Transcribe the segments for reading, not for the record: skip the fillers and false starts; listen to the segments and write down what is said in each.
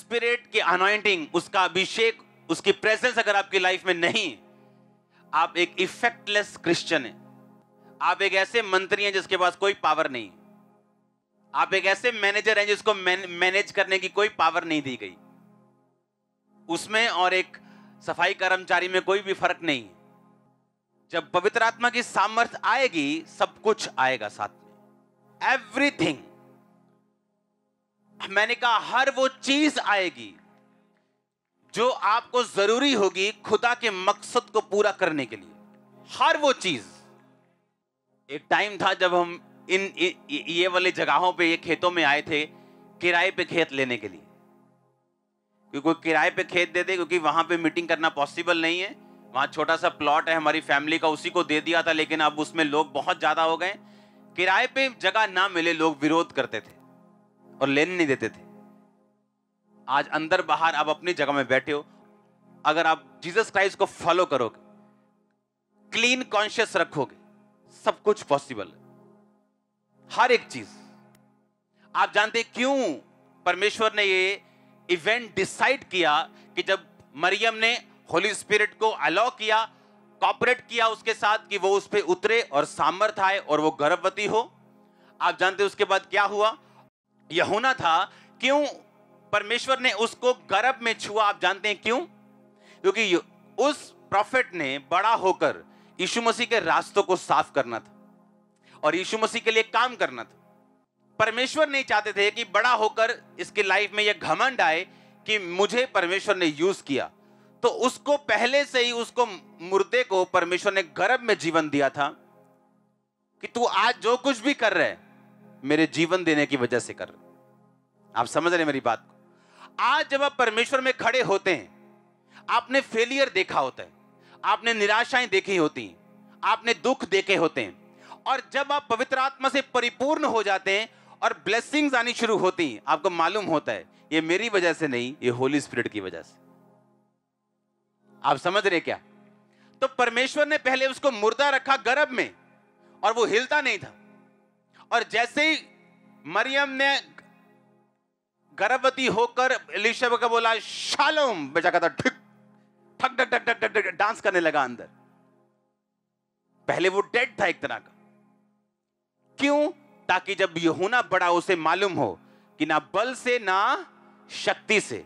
Spirit की anointing, उसका अभिषेक, उसकी प्रेजेंस अगर आपकी लाइफ में नहीं, आप एक इफेक्टलेस क्रिश्चियन है। आप एक ऐसे मंत्री हैं जिसके पास कोई पावर नहीं। आप एक ऐसे मैनेजर हैं जिसको मैनेज करने की कोई पावर नहीं दी गई। उसमें और एक सफाई कर्मचारी में कोई भी फर्क नहीं। जब पवित्र आत्मा की सामर्थ आएगी, सब कुछ आएगा साथ में, एवरीथिंग। मैंने कहा हर वो चीज आएगी जो आपको जरूरी होगी खुदा के मकसद को पूरा करने के लिए, हर वो चीज। एक टाइम था जब हम ये वाली जगहों पे, ये खेतों में आए थे किराए पे खेत लेने के लिए, क्योंकि कोई किराए पे खेत दे दे, क्योंकि वहां पे मीटिंग करना पॉसिबल नहीं है। वहां छोटा सा प्लॉट है हमारी फैमिली का, उसी को दे दिया था, लेकिन अब उसमें लोग बहुत ज्यादा हो गए। किराए पे जगह ना मिले, लोग विरोध करते थे और लेने नहीं देते थे। आज अंदर बाहर आप अपनी जगह में बैठे हो, अगर आप जीसस क्राइस्ट को फॉलो करोगे, क्लीन कॉन्शियस रखोगे, सब कुछ पॉसिबल है, हर एक चीज। आप जानते क्यों परमेश्वर ने ये इवेंट डिसाइड किया कि जब मरियम ने होली स्पिरिट को अलाउ किया, कॉपरेट किया उसके साथ कि वो उस पे उतरे और सामर्थ आए और वो गर्भवती हो। आप जानते उसके बाद क्या हुआ? यूहन्ना था। क्यों परमेश्वर ने उसको गर्भ में छुआ? आप जानते हैं क्यों? क्योंकि उस प्रॉफिट ने बड़ा होकर यीशु मसीह के रास्तों को साफ करना था और यीशु मसीह के लिए काम करना था। परमेश्वर नहीं चाहते थे कि बड़ा होकर इसकी लाइफ में यह घमंड आए कि मुझे परमेश्वर ने यूज किया। तो उसको पहले से ही, उसको मुर्दे को परमेश्वर ने गर्भ में जीवन दिया था कि तू आज जो कुछ भी कर रहा है मेरे जीवन देने की वजह से कर रहे। आप समझ रहे मेरी बात को? आज जब आप परमेश्वर में खड़े होते हैं, आपने फेलियर देखा होता है, आपने निराशाएं देखी होती हैं, आपने दुख देखे होते हैं, और जब आप पवित्र आत्मा से परिपूर्ण हो जाते हैं और ब्लेसिंग्स आनी शुरू होती हैं, आपको मालूम होता है ये मेरी वजह से नहीं, ये होली स्पिरिट की वजह से। आप समझ रहे क्या? तो परमेश्वर ने पहले उसको मुर्दा रखा गर्भ में और वो हिलता नहीं था, और जैसे ही मरियम ने गर्भवती होकर एलिशा को बोला शालोम, बचा का था ठक ठक ठक ठक ठक ठक डांस करने लगा अंदर। पहले वो डेड था एक तरह का। क्यों? ताकि जब यूहन्ना बड़ा, उसे मालूम हो कि ना बल से ना शक्ति से,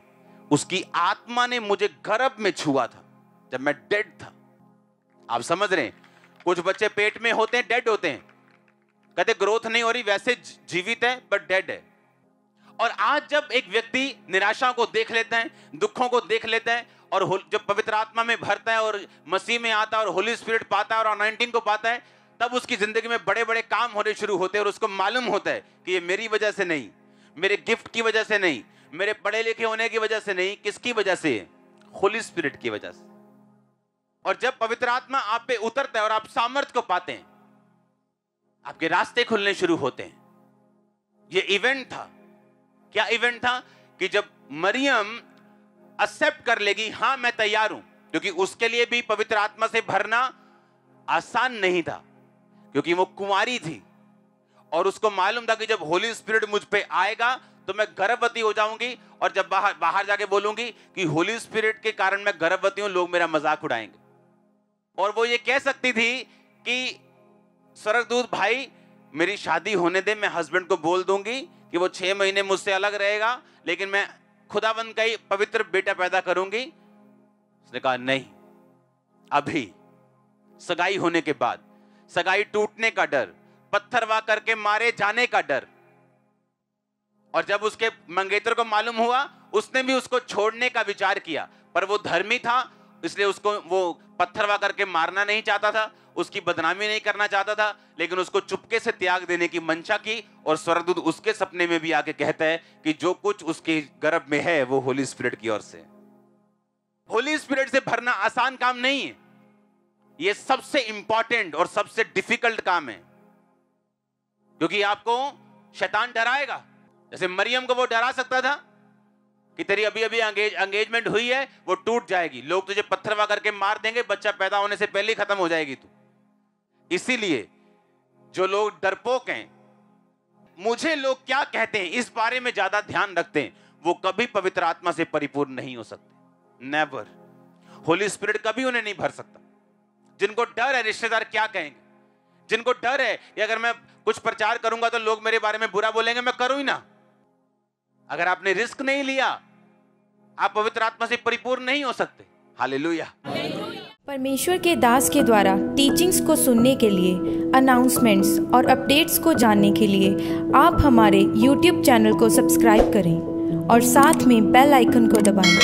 उसकी आत्मा ने मुझे गर्भ में छुआ था जब मैं डेड था। आप समझ रहे हैं? कुछ बच्चे पेट में होते हैं, डेड होते हैं, कहते ग्रोथ नहीं हो रही, वैसे जीवित है बट डेड है। और आज जब एक व्यक्ति निराशा को देख लेता है, दुखों को देख लेता है, और जब पवित्र आत्मा में भरता है और मसीह में आता है और होली स्पिरिट पाता है और अनॉइंटिंग को पाता है, तब उसकी जिंदगी में बड़े बड़े काम होने शुरू होते हैं और उसको मालूम होता है कि ये मेरी वजह से नहीं, मेरे गिफ्ट की वजह से नहीं, मेरे पढ़े लिखे होने की वजह से नहीं, किसकी वजह से? होली स्पिरिट की वजह से। और जब पवित्र आत्मा आप पे उतरता है और आप सामर्थ्य को पाते हैं, आपके रास्ते खुलने शुरू होते हैं। ये इवेंट था। क्या इवेंट था? कि जब मरियम एक्सेप्ट कर लेगी, हाँ मैं तैयार हूं, क्योंकि उसके लिए भी पवित्र आत्मा से भरना आसान नहीं था, क्योंकि वो कुंवारी थी और उसको मालूम था कि जब होली स्पिरिट मुझ पे आएगा तो मैं गर्भवती हो जाऊंगी, और जब बाहर जाके बोलूंगी कि होली स्पिरिट के कारण मैं गर्भवती हूं, लोग मेरा मजाक उड़ाएंगे। और वो ये कह सकती थी कि स्वर्गदूत भाई मेरी शादी होने दे, मैं हस्बैंड को बोल दूंगी कि वो 6 महीने मुझसे अलग रहेगा, लेकिन मैं खुदावंद का ही पवित्र बेटा पैदा करूंगी। उसने कहा नहीं, अभी सगाई होने के बाद, सगाई टूटने का डर, पत्थर वार करके मारे जाने का डर। और जब उसके मंगेतर को मालूम हुआ, उसने भी उसको छोड़ने का विचार किया, पर वो धर्मी था, इसलिए उसको वो पत्थर वार करके मारना नहीं चाहता था, उसकी बदनामी नहीं करना चाहता था, लेकिन उसको चुपके से त्याग देने की मंशा की। और स्वर्गदूत उसके सपने में भी आके कहता है कि जो कुछ उसके गर्भ में है वो होली स्पिरिट की ओर से। होली स्पिरिट से भरना आसान काम नहीं है, ये सबसे इंपॉर्टेंट और सबसे डिफिकल्ट काम है, क्योंकि आपको शैतान डराएगा। जैसे मरियम को वो डरा सकता था कि तेरी अभी अभी एंगेजमेंट हुई है, वो टूट जाएगी, लोग तुझे पत्थरवा करके मार देंगे, बच्चा पैदा होने से पहले ही खत्म हो जाएगी तू। इसीलिए जो लोग डरपोक हैं, मुझे लोग क्या कहते हैं इस बारे में ज्यादा ध्यान रखते हैं। वो कभी पवित्र आत्मा से परिपूर्ण नहीं हो सकते। नेवर। होली स्पिरिट कभी उन्हें नहीं भर सकता। जिनको डर है रिश्तेदार क्या कहेंगे, जिनको डर है कि अगर मैं कुछ प्रचार करूंगा तो लोग मेरे बारे में बुरा बोलेंगे, मैं करूं ही ना। अगर आपने रिस्क नहीं लिया, आप पवित्र आत्मा से परिपूर्ण नहीं हो सकते। हालेलुया। परमेश्वर के दास के द्वारा टीचिंग्स को सुनने के लिए, अनाउंसमेंट्स और अपडेट्स को जानने के लिए आप हमारे YouTube चैनल को सब्सक्राइब करें और साथ में बेल आइकन को दबाएं,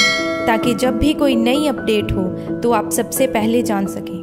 ताकि जब भी कोई नई अपडेट हो तो आप सबसे पहले जान सकें।